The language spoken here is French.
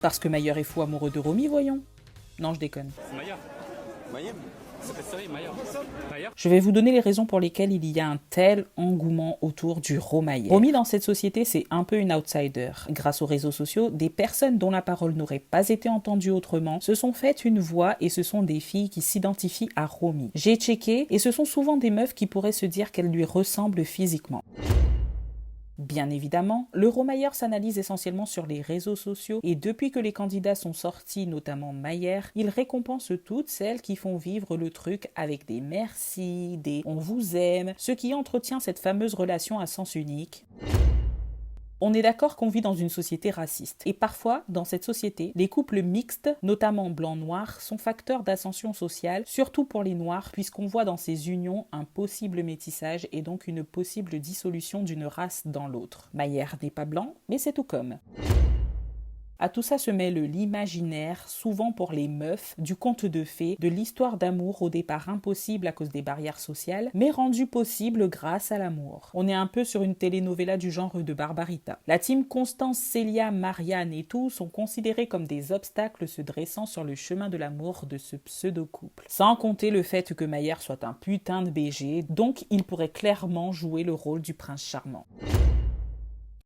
Parce que Mayer est fou amoureux de Romy, voyons. Non, je déconne. Maya. Maya. Cette série, Maya. Maya. Je vais vous donner les raisons pour lesquelles il y a un tel engouement autour du Romayer. Romy, dans cette société, c'est un peu une outsider. Grâce aux réseaux sociaux, des personnes dont la parole n'aurait pas été entendue autrement se sont faites une voix et ce sont des filles qui s'identifient à Romy. J'ai checké et ce sont souvent des meufs qui pourraient se dire qu'elles lui ressemblent physiquement. Bien évidemment, le Romayer s'analyse essentiellement sur les réseaux sociaux et depuis que les candidats sont sortis, notamment Mayer, il récompense toutes celles qui font vivre le truc avec des merci, des on vous aime, ce qui entretient cette fameuse relation à sens unique. On est d'accord qu'on vit dans une société raciste. Et parfois, dans cette société, les couples mixtes, notamment blanc-noir, sont facteurs d'ascension sociale, surtout pour les noirs, puisqu'on voit dans ces unions un possible métissage et donc une possible dissolution d'une race dans l'autre. Mayer n'est pas blanc, mais c'est tout comme. À tout ça se mêle l'imaginaire, souvent pour les meufs, du conte de fées, de l'histoire d'amour au départ impossible à cause des barrières sociales, mais rendu possible grâce à l'amour. On est un peu sur une telenovela du genre de Barbarita. La team Constance, Célia, Marianne et tout sont considérés comme des obstacles se dressant sur le chemin de l'amour de ce pseudo-couple. Sans compter le fait que Mayer soit un putain de BG, donc il pourrait clairement jouer le rôle du prince charmant.